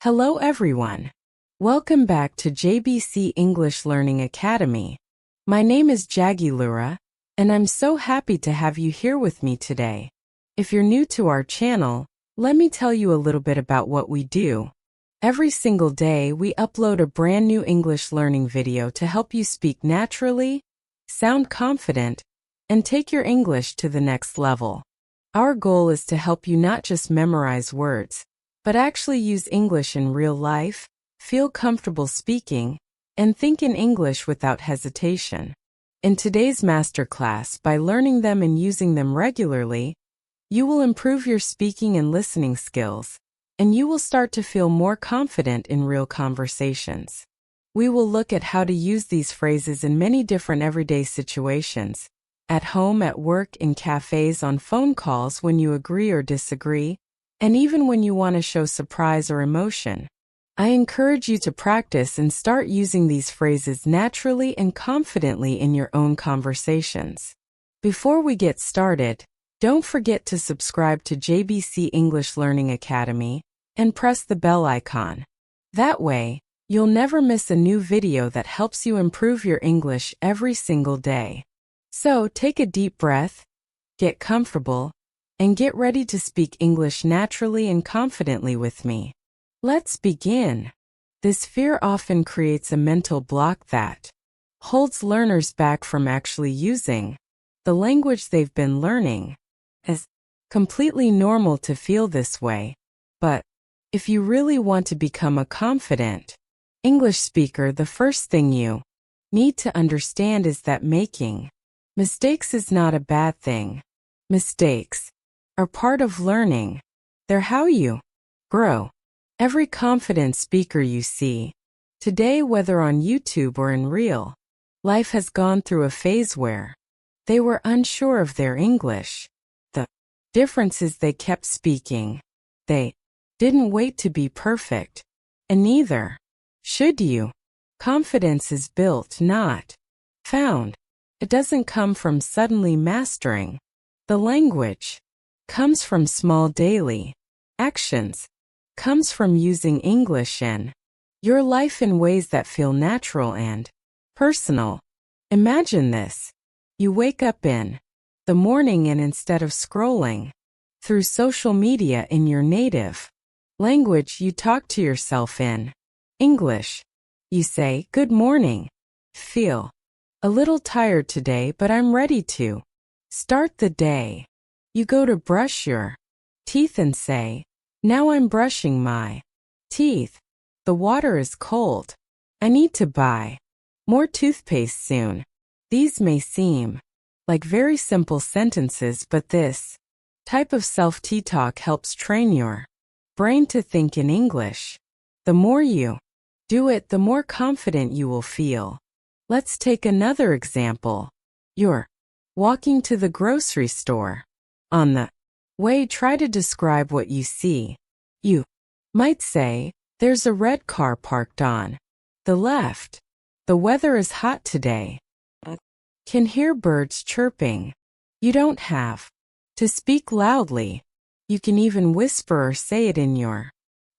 Hello everyone. Welcome back to JBC English Learning Academy. My name is Jaggi Lura, and I'm so happy to have you here with me today. If you're new to our channel, let me tell you a little bit about what we do. Every single day, we upload a brand new English learning video to help you speak naturally, sound confident, and take your English to the next level. Our goal is to help you not just memorize words, but actually use English in real life, feel comfortable speaking, and think in English without hesitation. In today's masterclass, by learning them and using them regularly, you will improve your speaking and listening skills, and you will start to feel more confident in real conversations. We will look at how to use these phrases in many different everyday situations, at home, at work, in cafes, on phone calls, when you agree or disagree, and even when you want to show surprise or emotion. I encourage you to practice and start using these phrases naturally and confidently in your own conversations. Before we get started, don't forget to subscribe to JBC English Learning Academy and press the bell icon. That way, you'll never miss a new video that helps you improve your English every single day. So take a deep breath, get comfortable, and get ready to speak English naturally and confidently with me. Let's begin. This fear often creates a mental block that holds learners back from actually using the language they've been learning. It's completely normal to feel this way, but if you really want to become a confident English speaker, the first thing you need to understand is that making mistakes is not a bad thing. Mistakes are part of learning. They're how you grow. Every confident speaker you see today, whether on YouTube or in real life, has gone through a phase where they were unsure of their English. The difference is they kept speaking. They didn't wait to be perfect, and neither should you. Confidence is built, not found. It doesn't come from suddenly mastering the language. Comes from small daily actions. Comes from using English in your life in ways that feel natural and personal. Imagine this. You wake up in the morning, and instead of scrolling through social media in your native language, you talk to yourself in English. You say, "Good morning. Feel a little tired today, but I'm ready to start the day." You go to brush your teeth and say, "Now I'm brushing my teeth. The water is cold. I need to buy more toothpaste soon." These may seem like very simple sentences, but this type of self-talk helps train your brain to think in English. The more you do it, the more confident you will feel. Let's take another example. You're walking to the grocery store. On the way, try to describe what you see. You might say, "There's a red car parked on the left. The weather is hot today. Can hear birds chirping." You don't have to speak loudly. You can even whisper or say it in your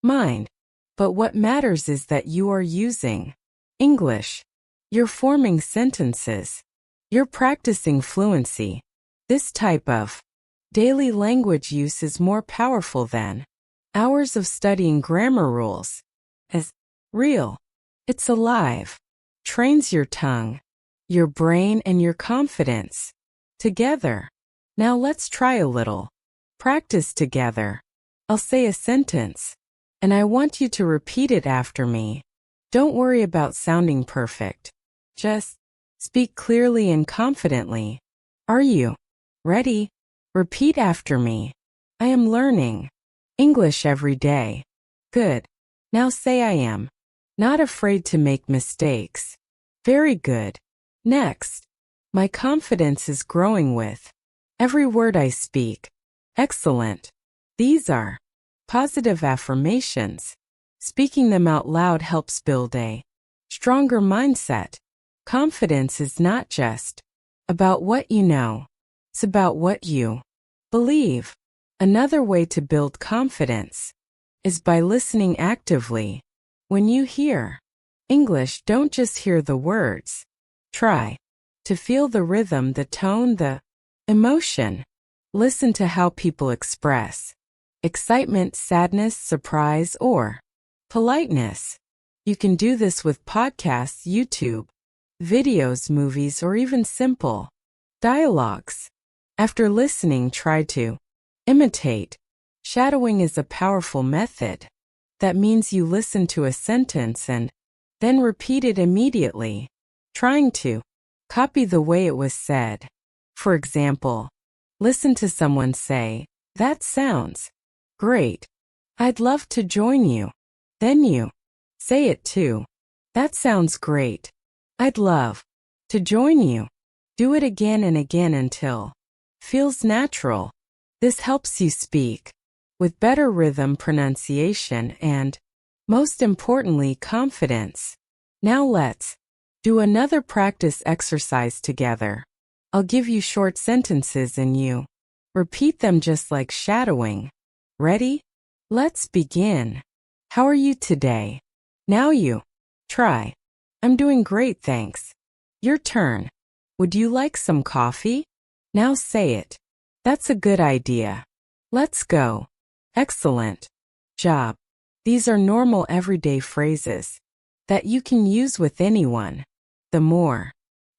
mind. But what matters is that you are using English. You're forming sentences. You're practicing fluency. This type of daily language use is more powerful than hours of studying grammar rules. As real, it's alive, trains your tongue, your brain, and your confidence together. Now let's try a little practice together. I'll say a sentence, and I want you to repeat it after me. Don't worry about sounding perfect. Just speak clearly and confidently. Are you ready? Repeat after me. I am learning English every day. Good. Now say, "I am not afraid to make mistakes." Very good. Next. "My confidence is growing with every word I speak." Excellent. These are positive affirmations. Speaking them out loud helps build a stronger mindset. Confidence is not just about what you know. It's about what you believe. Another way to build confidence is by listening actively. When you hear English, don't just hear the words. Try to feel the rhythm, the tone, the emotion. Listen to how people express excitement, sadness, surprise, or politeness. You can do this with podcasts, YouTube videos, movies, or even simple dialogues. After listening, try to imitate. Shadowing is a powerful method. That means you listen to a sentence and then repeat it immediately, trying to copy the way it was said. For example, listen to someone say, "That sounds great. I'd love to join you." Then you say it too. "That sounds great. I'd love to join you." Do it again and again until feels natural. This helps you speak with better rhythm, pronunciation, and, most importantly, confidence. Now let's do another practice exercise together. I'll give you short sentences and you repeat them just like shadowing. Ready? Let's begin. How are you today? Now you try. I'm doing great, thanks. Your turn. Would you like some coffee? Now say it. That's a good idea. Let's go. Excellent job. These are normal everyday phrases that you can use with anyone. The more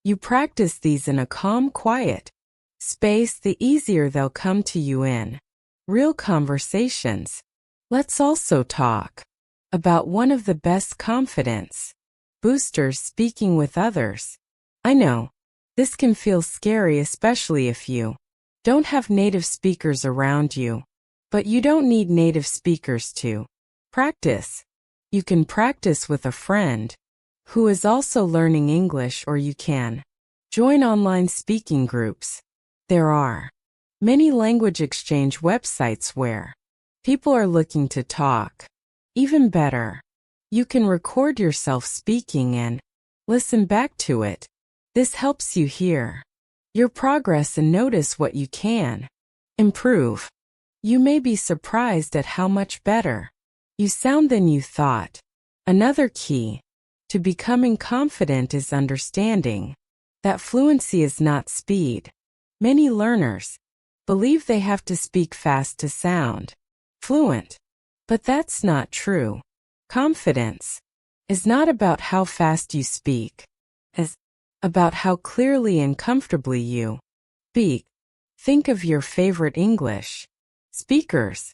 you practice these in a calm, quiet space, the easier they'll come to you in real conversations. Let's also talk about one of the best confidence boosters, speaking with others. I know this can feel scary, especially if you don't have native speakers around you. But you don't need native speakers to practice. You can practice with a friend who is also learning English, or you can join online speaking groups. There are many language exchange websites where people are looking to talk. Even better, you can record yourself speaking and listen back to it. This helps you hear your progress and notice what you can improve. You may be surprised at how much better you sound than you thought. Another key to becoming confident is understanding that fluency is not speed. Many learners believe they have to speak fast to sound fluent, but that's not true. Confidence is not about how fast you speak. It's about how clearly and comfortably you speak. Think of your favorite English speakers.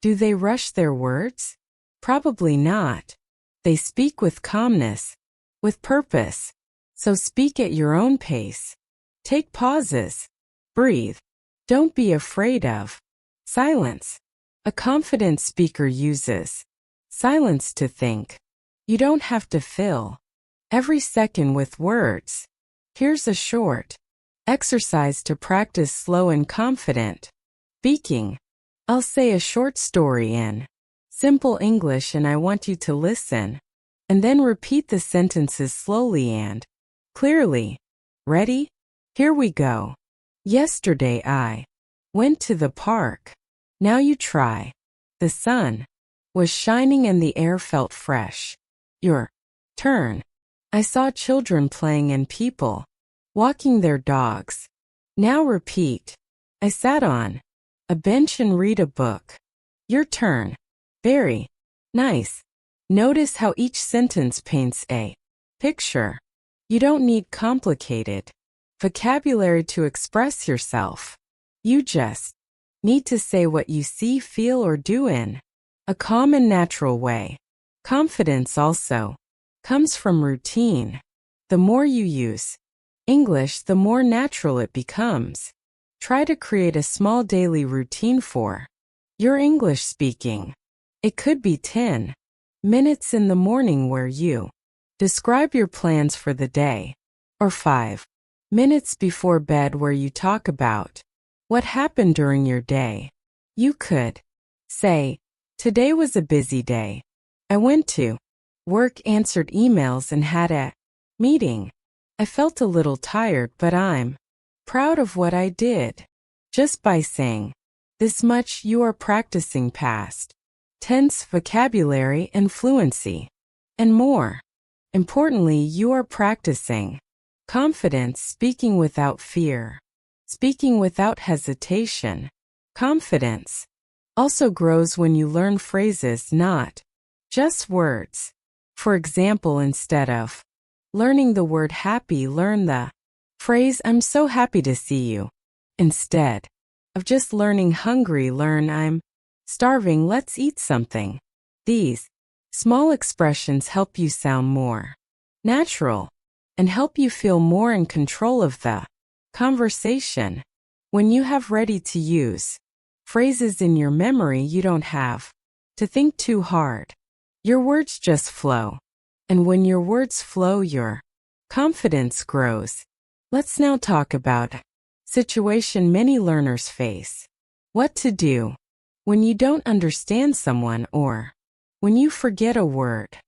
Do they rush their words? Probably not. They speak with calmness, with purpose. So speak at your own pace. Take pauses. Breathe. Don't be afraid of silence. A confident speaker uses silence to think. You don't have to fill every second with words. Here's a short exercise to practice slow and confident speaking. I'll say a short story in simple English and I want you to listen, and then repeat the sentences slowly and clearly. Ready? Here we go. Yesterday I went to the park. Now you try. The sun was shining and the air felt fresh. Your turn. I saw children playing and people walking their dogs. Now repeat. I sat on a bench and read a book. Your turn. Very nice. Notice how each sentence paints a picture. You don't need complicated vocabulary to express yourself. You just need to say what you see, feel, or do in a calm and natural way. Confidence also comes from routine. The more you use English, the more natural it becomes. Try to create a small daily routine for your English speaking. It could be 10 minutes in the morning where you describe your plans for the day, or 5 minutes before bed where you talk about what happened during your day. You could say, "Today was a busy day. I went to work, answered emails, and had a meeting. I felt a little tired, but I'm proud of what I did." Just by saying this much, you are practicing past tense, vocabulary, and fluency, and more. Importantly, you are practicing confidence, speaking without fear, speaking without hesitation. Confidence also grows when you learn phrases, not just words. For example, instead of learning the word happy, learn the phrase I'm so happy to see you. Instead of just learning hungry, learn I'm starving, let's eat something. These small expressions help you sound more natural and help you feel more in control of the conversation. When you have ready to use phrases in your memory, you don't have to think too hard. Your words just flow. And when your words flow, your confidence grows. Let's now talk about situation many learners face. What to do when you don't understand someone or when you forget a word.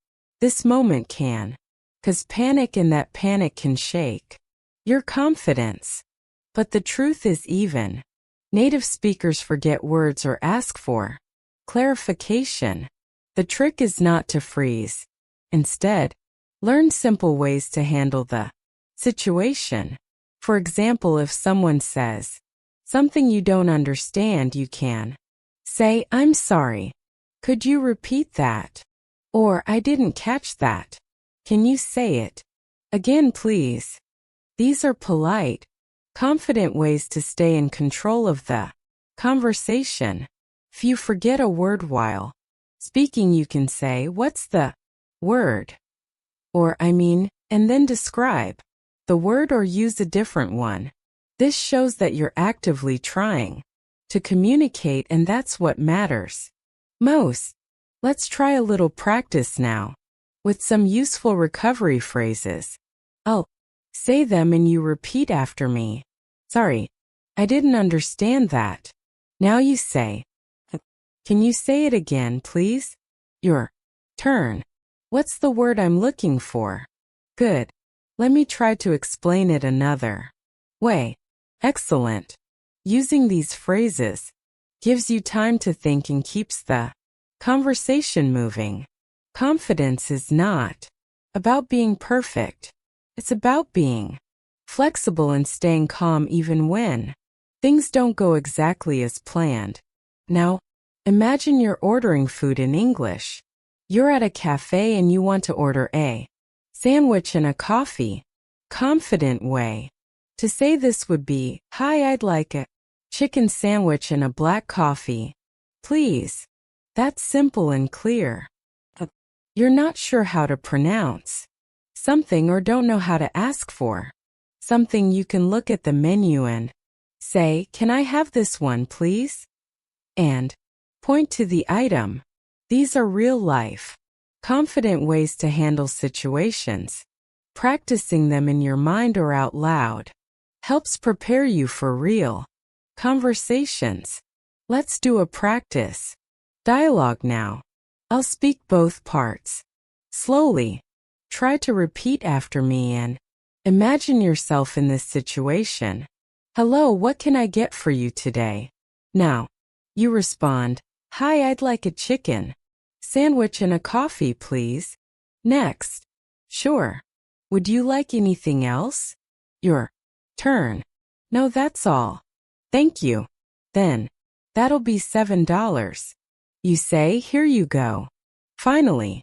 This moment can cause panic, and that panic can shake your confidence. But the truth is, even native speakers forget words or ask for clarification. The trick is not to freeze. Instead, learn simple ways to handle the situation. For example, if someone says something you don't understand, you can say, I'm sorry. Could you repeat that? Or, I didn't catch that. Can you say it again, please? These are polite, confident ways to stay in control of the conversation. If you forget a word while speaking, you can say, what's the word? Or, and then describe the word or use a different one. This shows that you're actively trying to communicate, and that's what matters most. Let's try a little practice now with some useful recovery phrases. I'll say them and you repeat after me. Sorry, I didn't understand that. Now you say, can you say it again, please? Your turn. What's the word I'm looking for? Good. Let me try to explain it another way. Excellent. Using these phrases gives you time to think and keeps the conversation moving. Confidence is not about being perfect. It's about being flexible and staying calm even when things don't go exactly as planned. Now, imagine you're ordering food in English. You're at a cafe and you want to order a sandwich and a coffee. Confident way to say this would be, hi, I'd like a chicken sandwich and a black coffee, please. That's simple and clear. You're not sure how to pronounce something or don't know how to ask for something, you can look at the menu and say, can I have this one, please? And point to the item. These are real-life, confident ways to handle situations. Practicing them in your mind or out loud helps prepare you for real conversations. Let's do a practice dialogue now. I'll speak both parts slowly. Try to repeat after me and imagine yourself in this situation. Hello, what can I get for you today? Now, you respond, hi, I'd like a chicken sandwich and a coffee, please. Next, sure. Would you like anything else? Your turn. No, that's all. Thank you. Then, that'll be $7. You say, here you go. Finally,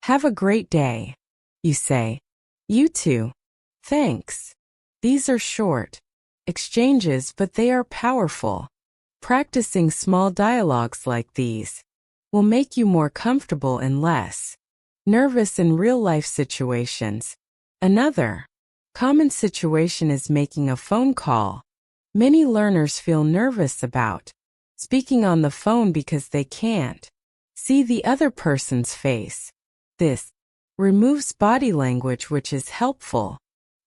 have a great day. You say, you too. Thanks. These are short exchanges, but they are powerful. Practicing small dialogues like these will make you more comfortable and less nervous in real-life situations. Another common situation is making a phone call. Many learners feel nervous about speaking on the phone because they can't see the other person's face. This removes body language, which is helpful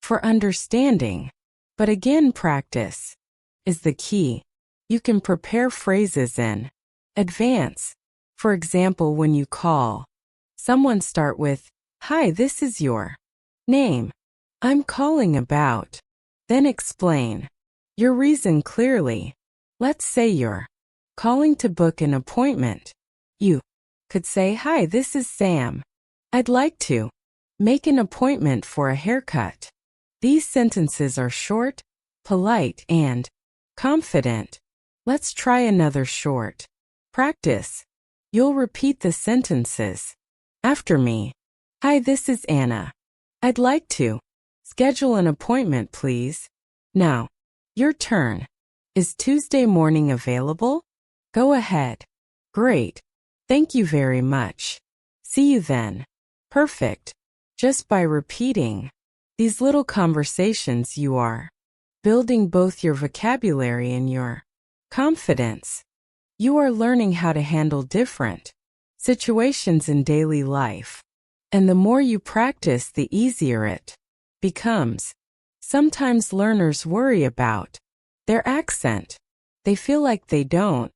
for understanding. But again, practice is the key. You can prepare phrases in advance. For example, when you call someone, start with, hi, this is your name. I'm calling about. Then explain your reason clearly. Let's say you're calling to book an appointment. You could say, "Hi, this is Sam. I'd like to make an appointment for a haircut." These sentences are short, polite, and confident. Let's try another short practice. You'll repeat the sentences after me. "Hi, this is Anna. I'd like to schedule an appointment, please." Now, your turn. Is Tuesday morning available? Go ahead. Great. Thank you very much. See you then. Perfect. Just by repeating these little conversations, you are building both your vocabulary and your confidence. You are learning how to handle different situations in daily life. And the more you practice, the easier it becomes. Sometimes learners worry about their accent. They feel like they don't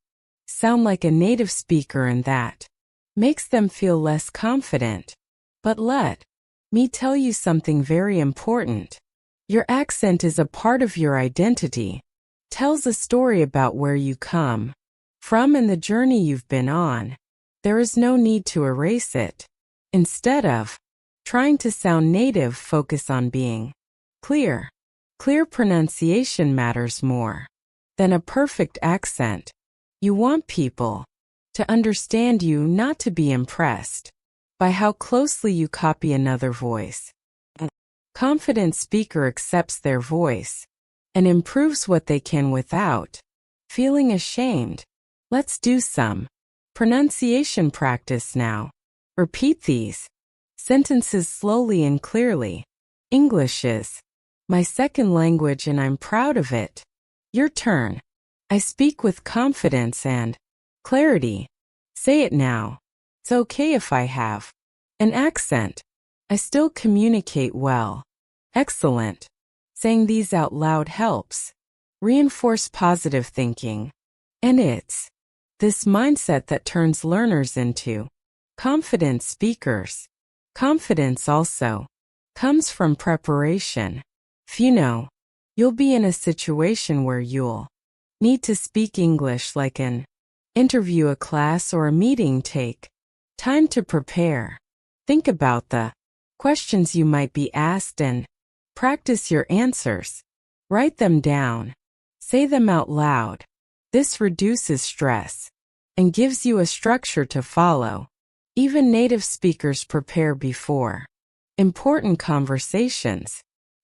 sound like a native speaker, and that makes them feel less confident. But let me tell you something very important. Your accent is a part of your identity. Tells a story about where you come from and the journey you've been on. There is no need to erase it. Instead of trying to sound native, focus on being clear. Clear pronunciation matters more than a perfect accent. You want people to understand you, not to be impressed by how closely you copy another voice. A confident speaker accepts their voice and improves what they can without feeling ashamed. Let's do some pronunciation practice now. Repeat these sentences slowly and clearly. English is my second language and I'm proud of it. Your turn. I speak with confidence and clarity. Say it now. It's okay if I have an accent. I still communicate well. Excellent. Saying these out loud helps reinforce positive thinking. And it's this mindset that turns learners into confident speakers. Confidence also comes from preparation. If you know you'll be in a situation where you'll need to speak English, like an interview, a class, or a meeting, take time to prepare. Think about the questions you might be asked and practice your answers. Write them down. Say them out loud. This reduces stress and gives you a structure to follow. Even native speakers prepare before important conversations.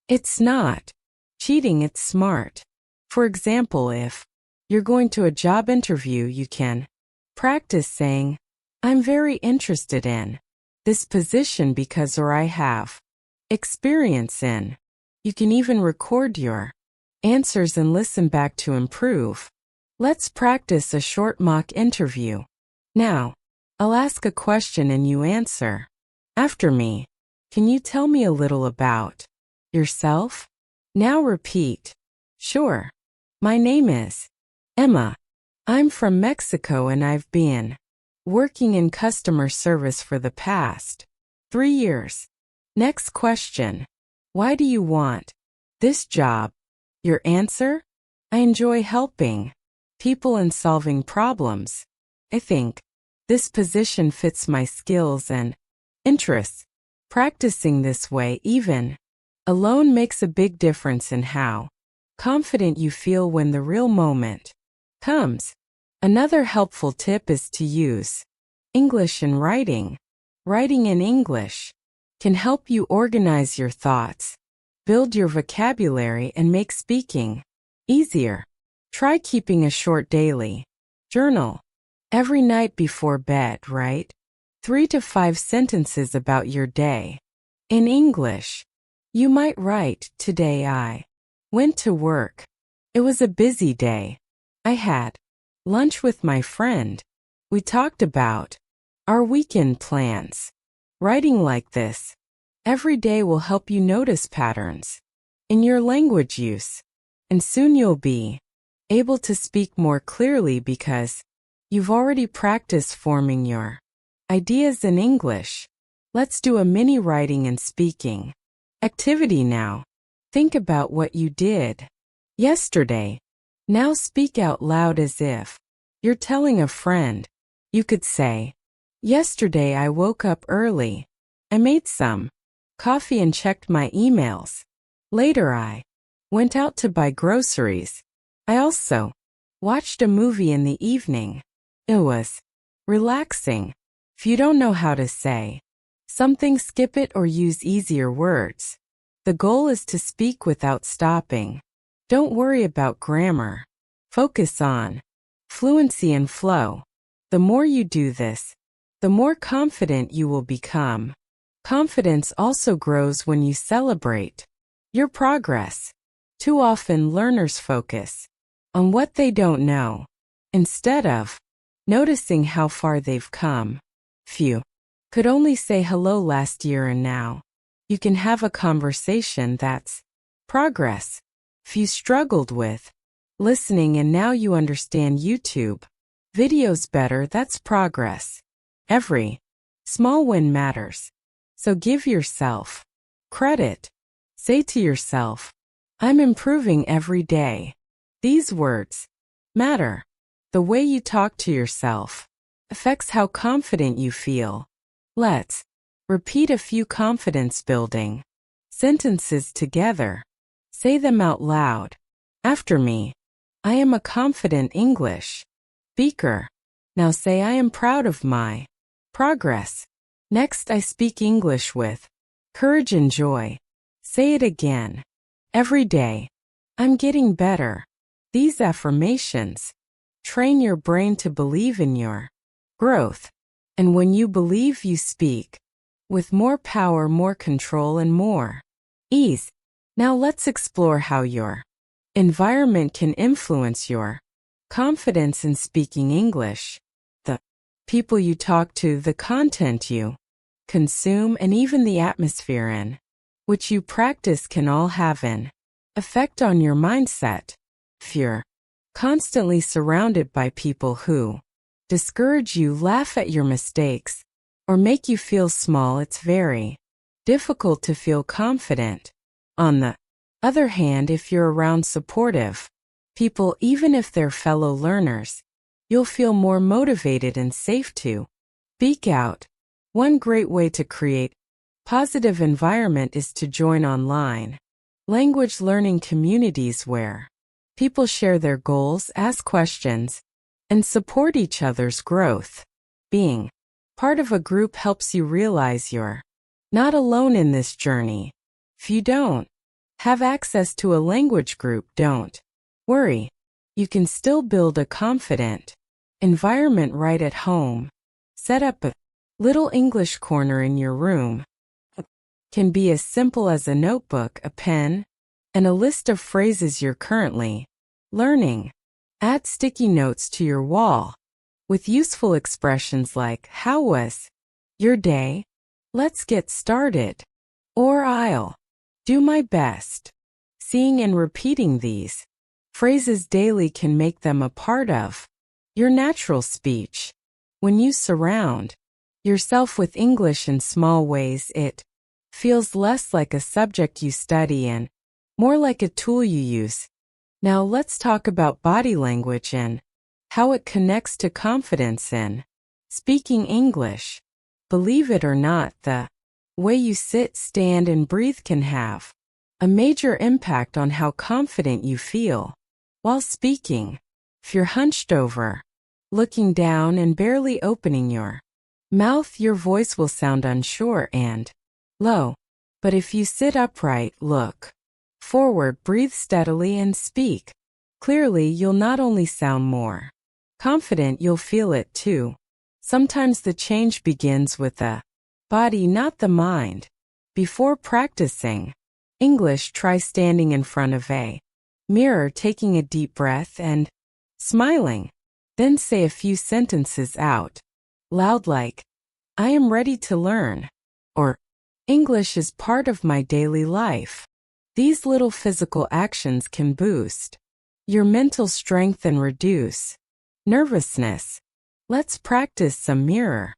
It's not cheating, it's smart. For example, if you're going to a job interview, you can practice saying, "I'm very interested in this position because," or "I have experience in." You can even record your answers and listen back to improve. Let's practice a short mock interview. Now, I'll ask a question and you answer after me. Can you tell me a little about yourself? Now repeat. Sure. My name is Emma. I'm from Mexico and I've been working in customer service for the past 3 years. Next question. Why do you want this job? Your answer? I enjoy helping people and solving problems. I think this position fits my skills and interests. Practicing this way, even alone, makes a big difference in how confident you feel when the real moment comes. Another helpful tip is to use English in writing. Writing in English can help you organize your thoughts, build your vocabulary, and make speaking easier. Try keeping a short daily journal. Every night before bed, write 3 to 5 sentences about your day. In English, you might write, "Today I went to work. It was a busy day. I had lunch with my friend. We talked about our weekend plans." Writing like this every day will help you notice patterns in your language use, and soon you'll be able to speak more clearly because you've already practiced forming your ideas in English. Let's do a mini writing and speaking activity now. Think about what you did yesterday. Now speak out loud as if you're telling a friend. You could say, Yesterday I woke up early. I made some coffee and checked my emails. Later I went out to buy groceries. I also watched a movie in the evening. It was relaxing. If you don't know how to say something, skip it or use easier words. The goal is to speak without stopping. Don't worry about grammar. Focus on fluency and flow. The more you do this, the more confident you will become. Confidence also grows when you celebrate your progress. Too often learners focus on what they don't know, instead of noticing how far they've come. Few could only say hello last year and now you can have a conversation. That's progress. Few struggled with listening and now you understand YouTube videos better. That's progress. Every small win matters. So give yourself credit. Say to yourself, I'm improving every day. These words matter. The way you talk to yourself affects how confident you feel. Let's repeat a few confidence-building sentences together. Say them out loud. After me. I am a confident English speaker. Now say, I am proud of my progress. Next, I speak English with courage and joy. Say it again. Every day. I'm getting better. These affirmations train your brain to believe in your growth. And when you believe, you speak with more power, more control, and more ease. Now let's explore how your environment can influence your confidence in speaking English. The people you talk to, the content you consume, and even the atmosphere in which you practice can all have an effect on your mindset. If you're constantly surrounded by people who discourage you, laugh at your mistakes, or make you feel small, it's very difficult to feel confident. On the other hand, if you're around supportive people, even if they're fellow learners, you'll feel more motivated and safe to speak out. One great way to create a positive environment is to join online language learning communities where people share their goals, ask questions, and support each other's growth. Being part of a group helps you realize you're not alone in this journey. If you don't have access to a language group, don't worry. You can still build a confident environment right at home. Set up a little English corner in your room. It can be as simple as a notebook, a pen, and a list of phrases you're currently learning. Add sticky notes to your wall with useful expressions like, how was your day? Let's get started. Or I'll do my best. Seeing and repeating these phrases daily can make them a part of your natural speech. When you surround yourself with English in small ways, it feels less like a subject you study and more like a tool you use. Now let's talk about body language and how it connects to confidence in speaking English. Believe it or not, the way you sit, stand, and breathe can have a major impact on how confident you feel while speaking. If you're hunched over, looking down, and barely opening your mouth, your voice will sound unsure and low. But if you sit upright, look forward, breathe steadily, and speak clearly, you'll not only sound more confident, you'll feel it too. Sometimes the change begins with the body, not the mind. Before practicing English, try standing in front of a mirror, taking a deep breath, and smiling. Then say a few sentences out loud like, I am ready to learn, or English is part of my daily life. These little physical actions can boost your mental strength and reduce nervousness. Let's practice some mirror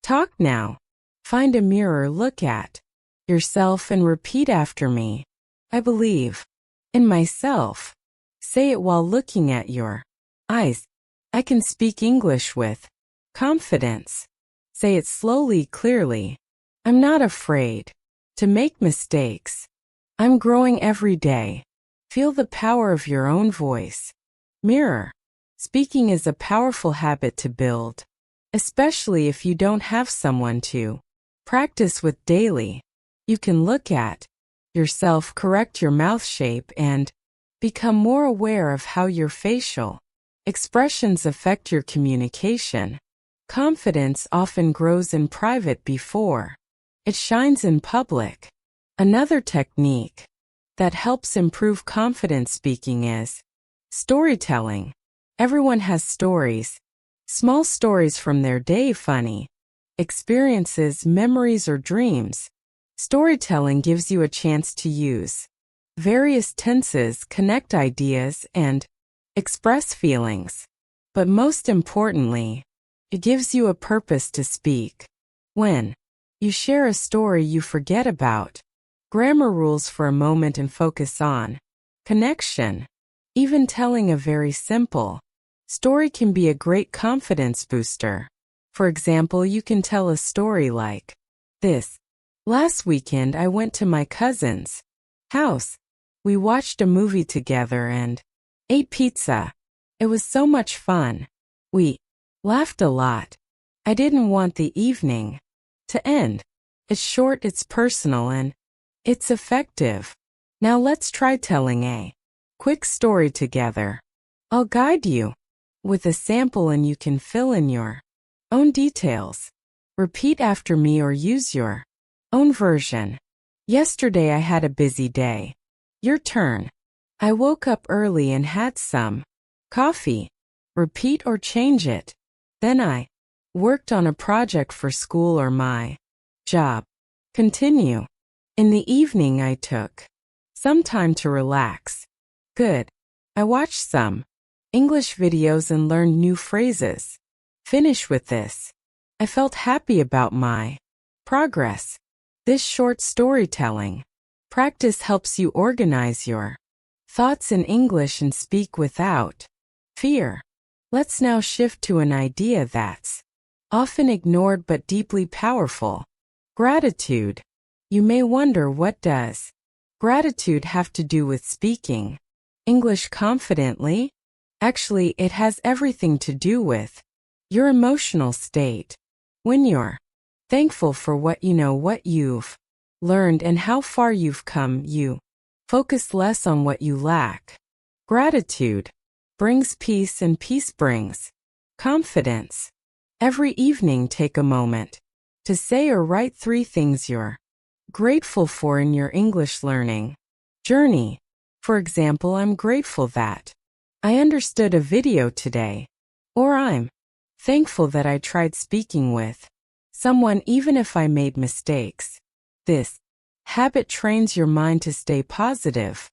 talk now. Find a mirror, look at yourself, and repeat after me. I believe in myself. Say it while looking at your eyes. I can speak English with confidence. Say it slowly, clearly. I'm not afraid to make mistakes. I'm growing every day. Feel the power of your own voice. Mirror. Speaking is a powerful habit to build, especially if you don't have someone to practice with daily. You can look at yourself, correct your mouth shape, and become more aware of how your facial expressions affect your communication. Confidence often grows in private before it shines in public. Another technique that helps improve confidence speaking is storytelling. Everyone has stories. Small stories from their day, funny experiences, memories, or dreams. Storytelling gives you a chance to use various tenses, connect ideas, and express feelings. But most importantly, it gives you a purpose to speak. When you share a story, you forget about grammar rules for a moment and focus on connection. Even telling a very simple story can be a great confidence booster. For example, you can tell a story like this. Last weekend, I went to my cousin's house. We watched a movie together and ate pizza. It was so much fun. We laughed a lot. I didn't want the evening to end. It's short, it's personal, and it's effective. Now let's try telling a quick story together. I'll guide you with a sample and you can fill in your own details. Repeat after me or use your own version. Yesterday I had a busy day. Your turn. I woke up early and had some coffee. Repeat or change it. Then I worked on a project for school or my job. Continue. In the evening I took some time to relax. Good. I watched some English videos and learned new phrases. Finish with this. I felt happy about my progress. This short storytelling practice helps you organize your thoughts in English and speak without fear. Let's now shift to an idea that's often ignored but deeply powerful. Gratitude. You may wonder, what does gratitude have to do with speaking English confidently? Actually, it has everything to do with your emotional state. When you're thankful for what you know, what you've learned, and how far you've come, you focus less on what you lack. Gratitude brings peace, and peace brings confidence. Every evening, take a moment to say or write 3 things you're grateful for in your English learning journey. For example, I'm grateful that I understood a video today. Or I'm thankful that I tried speaking with someone even if I made mistakes. This habit trains your mind to stay positive,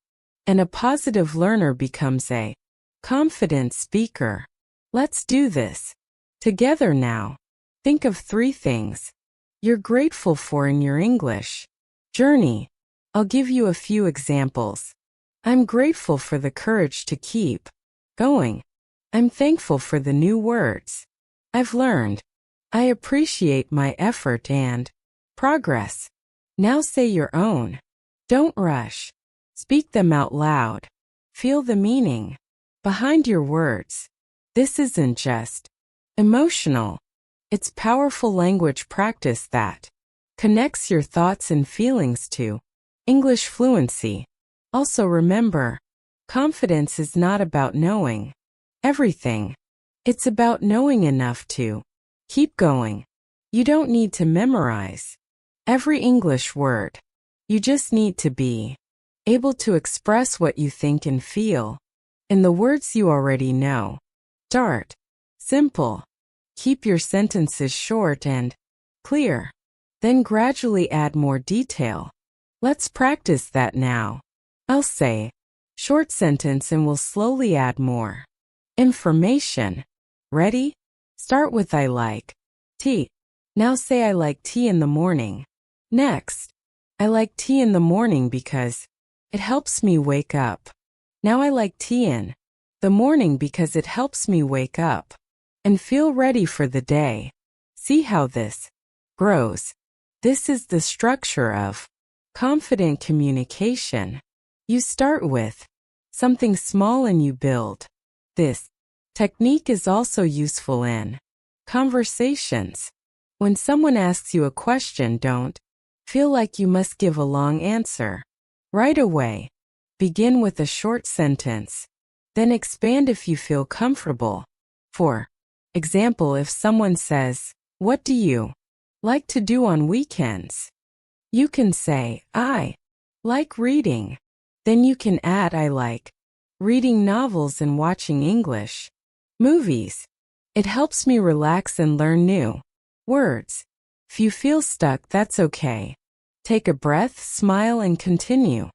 and a positive learner becomes a confident speaker. Let's do this together now. Think of 3 things you're grateful for in your English journey. I'll give you a few examples. I'm grateful for the courage to keep going. I'm thankful for the new words I've learned. I appreciate my effort and progress. Now say your own. Don't rush. Speak them out loud. Feel the meaning behind your words. This isn't just emotional. It's powerful language practice that connects your thoughts and feelings to English fluency. Also remember, confidence is not about knowing everything. It's about knowing enough to keep going. You don't need to memorize every English word. You just need to be able to express what you think and feel in the words you already know. Start simple. Keep your sentences short and clear. Then gradually add more detail. Let's practice that now. I'll say short sentence and we'll slowly add more information. Ready? Start with I like tea. Now say I like tea in the morning. Next, I like tea in the morning because it helps me wake up. Now I like tea in the morning because it helps me wake up and feel ready for the day. See how this grows. This is the structure of confident communication. You start with something small and you build. This technique is also useful in conversations. When someone asks you a question, don't feel like you must give a long answer right away. Begin with a short sentence, then expand if you feel comfortable. For example, if someone says, "What do you like to do on weekends?" You can say, "I like reading." Then you can add, "I like reading novels and watching English movies. It helps me relax and learn new words." If you feel stuck, that's okay. Take a breath, smile, and continue.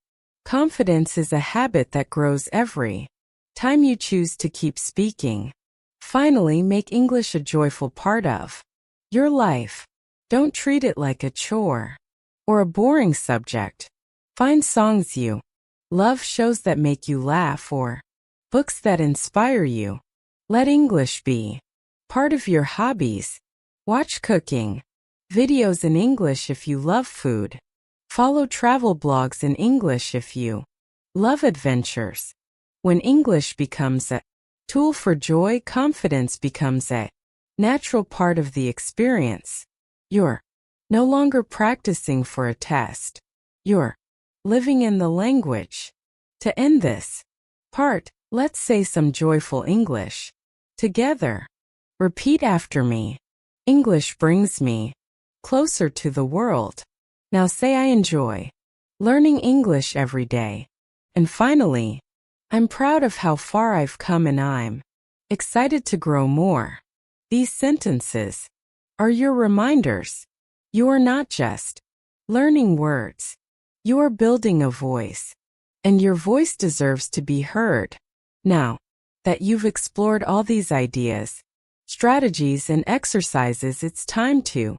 Confidence is a habit that grows every time you choose to keep speaking. Finally, make English a joyful part of your life. Don't treat it like a chore or a boring subject. Find songs you love, shows that make you laugh, or books that inspire you. Let English be part of your hobbies. Watch cooking videos in English if you love food. Follow travel blogs in English if you love adventures. When English becomes a tool for joy, confidence becomes a natural part of the experience. You're no longer practicing for a test. You're living in the language. To end this part, let's say some joyful English together. Repeat after me. English brings me closer to the world. Now say, "I enjoy learning English every day." And finally, "I'm proud of how far I've come and I'm excited to grow more." These sentences are your reminders. You are not just learning words. You are building a voice, and your voice deserves to be heard. Now that you've explored all these ideas, strategies, and exercises, it's time to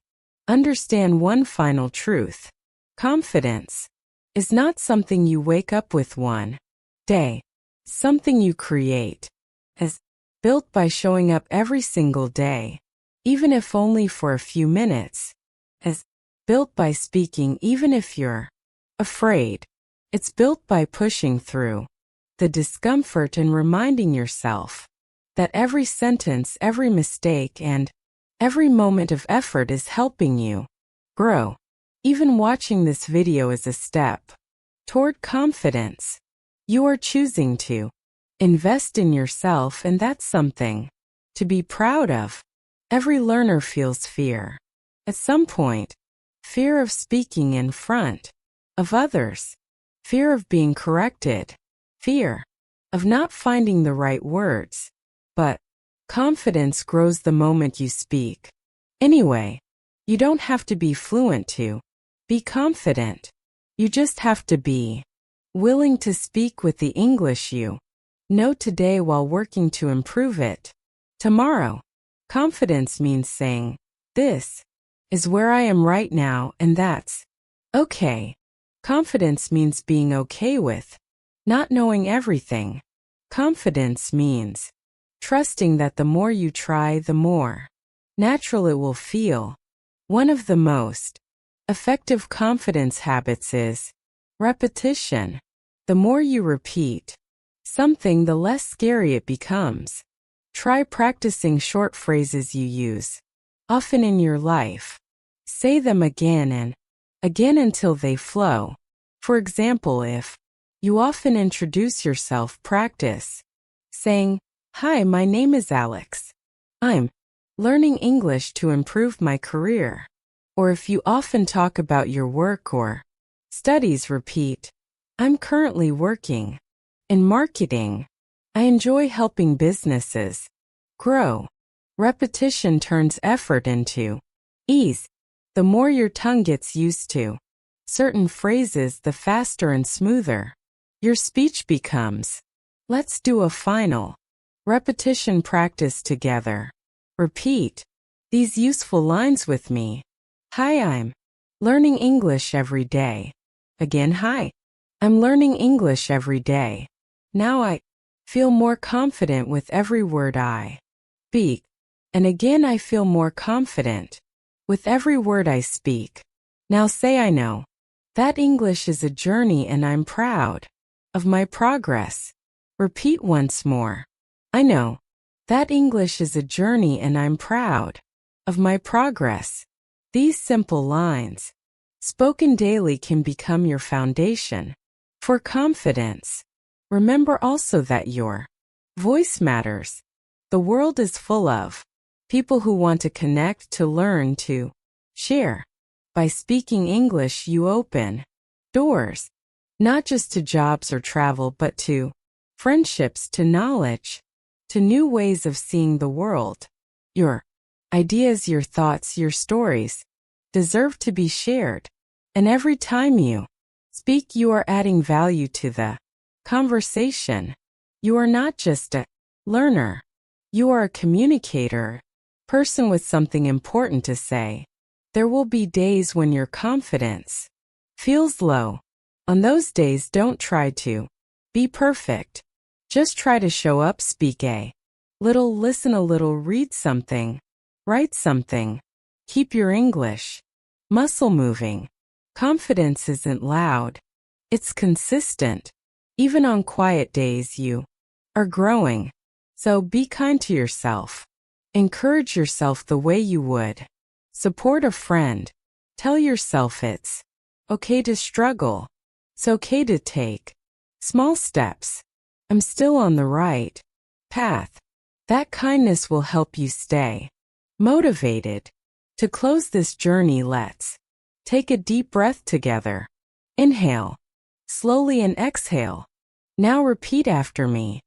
understand one final truth. Confidence is not something you wake up with one day. Something you create, as built by showing up every single day, even if only for a few minutes, as built by speaking even if you're afraid. It's built by pushing through the discomfort and reminding yourself that every sentence, every mistake, and every moment of effort is helping you grow. Even watching this video is a step toward confidence. You are choosing to invest in yourself, and that's something to be proud of. Every learner feels fear at some point. Fear of speaking in front of others. Fear of being corrected. Fear of not finding the right words. But confidence grows the moment you speak. Anyway, you don't have to be fluent to be confident. You just have to be willing to speak with the English you know today while working to improve it tomorrow. Confidence means saying, "This is where I am right now, and that's okay." Confidence means being okay with not knowing everything. Confidence means trusting that the more you try, the more natural it will feel. One of the most effective confidence habits is repetition. The more you repeat something, the less scary it becomes. Try practicing short phrases you use often in your life. Say them again and again until they flow. For example, if you often introduce yourself, practice saying, "Hi, my name is Alex. I'm learning English to improve my career." Or if you often talk about your work or studies, repeat, "I'm currently working in marketing. I enjoy helping businesses grow." Repetition turns effort into ease. The more your tongue gets used to certain phrases, the faster and smoother your speech becomes. Let's do a final repetition practice together. Repeat these useful lines with me. "Hi, I'm learning English every day." Again, "Hi, I'm learning English every day. Now I feel more confident with every word I speak." And again, "I feel more confident with every word I speak. Now say I know. That English is a journey and I'm proud of my progress. Repeat once more. I know. That English is a journey and I'm proud of my progress. These simple lines, spoken daily, can become your foundation for confidence. Remember also that your voice matters. The world is full of people who want to connect, to learn, to share. By speaking English, you open doors, not just to jobs or travel, but to friendships, to knowledge, to new ways of seeing the world. Your ideas, your thoughts, your stories deserve to be shared. And every time you speak, you are adding value to the conversation. You are not just a learner. You are a communicator, person with something important to say. There will be days when your confidence feels low. On those days, don't try to be perfect. Just try to show up, speak a little, listen a little, read something, write something. Keep your English muscle moving. Confidence isn't loud. It's consistent. Even on quiet days, you are growing. So be kind to yourself. Encourage yourself the way you would support a friend. Tell yourself it's okay to struggle. It's okay to take small steps. I'm still on the right path. That kindness will help you stay motivated. To close this journey, let's take a deep breath together. Inhale slowly and exhale. Now repeat after me.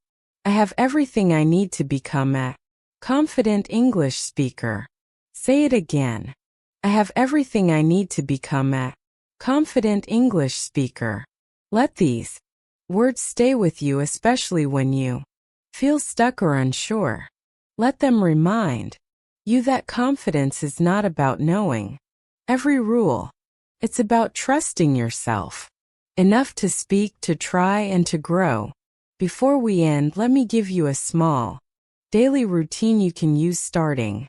I have everything I need to become a confident English speaker. Say it again. I have everything I need to become a confident English speaker. Let these words stay with you, especially when you feel stuck or unsure. Let them remind you that confidence is not about knowing every rule. It's about trusting yourself enough to speak, to try, and to grow. Before we end, let me give you a small daily routine you can use starting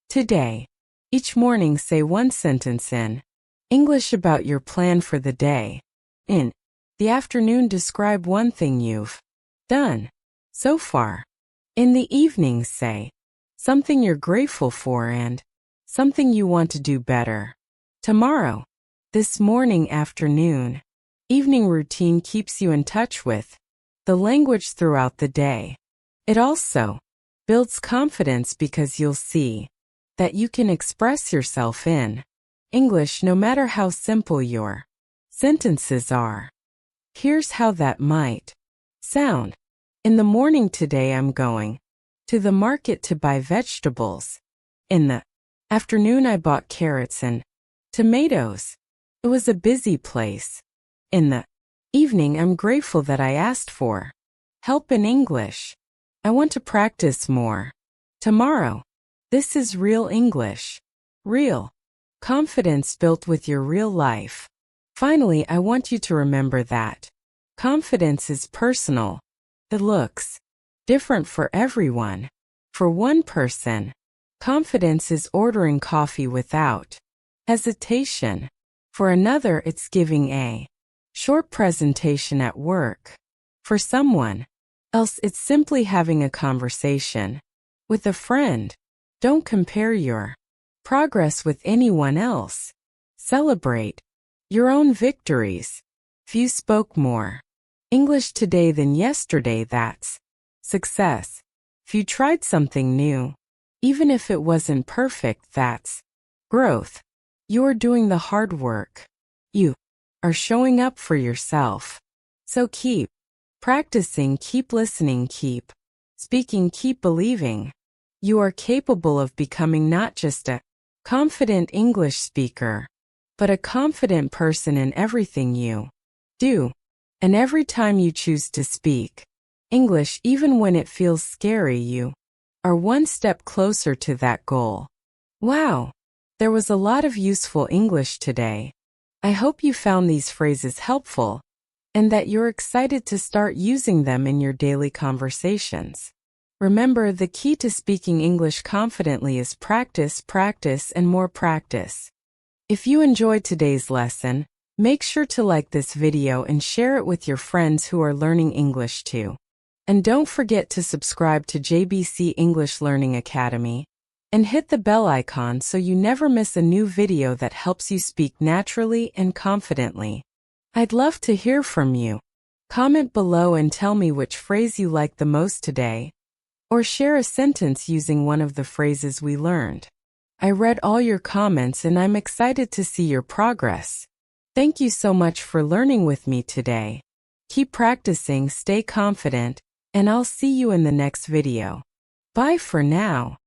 today. Each morning, say one sentence in English about your plan for the day. In the afternoon, describe one thing you've done so far. In the evening, say something you're grateful for and something you want to do better tomorrow. This morning, afternoon, evening routine keeps you in touch with the language throughout the day. It also builds confidence because you'll see that you can express yourself in English no matter how simple your sentences are. Here's how that might sound. In the morning today, I'm going to the market to buy vegetables. In the afternoon, I bought carrots and tomatoes. It was a busy place. In the evening, I'm grateful that I asked for help in English. I want to practice more tomorrow. This is real English. Real confidence built with your real life. Finally, I want you to remember that confidence is personal. It looks different for everyone. For one person, confidence is ordering coffee without hesitation. For another, it's giving a short presentation at work. For someone else, it's simply having a conversation with a friend. Don't compare your progress with anyone else. Celebrate your own victories. If you spoke more English today than yesterday, that's success. If you tried something new, even if it wasn't perfect, that's growth. You're doing the hard work. You are showing up for yourself. So keep practicing, keep listening, keep speaking, keep believing. You are capable of becoming not just a confident English speaker, but a confident person in everything you do. And every time you choose to speak English, even when it feels scary, you are one step closer to that goal. Wow! There was a lot of useful English today. I hope you found these phrases helpful and that you're excited to start using them in your daily conversations. Remember, the key to speaking English confidently is practice, practice, and more practice. If you enjoyed today's lesson, make sure to like this video and share it with your friends who are learning English too. And don't forget to subscribe to JBC English Learning Academy and hit the bell icon so you never miss a new video that helps you speak naturally and confidently. I'd love to hear from you. Comment below and tell me which phrase you liked the most today, or share a sentence using one of the phrases we learned. I read all your comments and I'm excited to see your progress. Thank you so much for learning with me today. Keep practicing, stay confident, and I'll see you in the next video. Bye for now.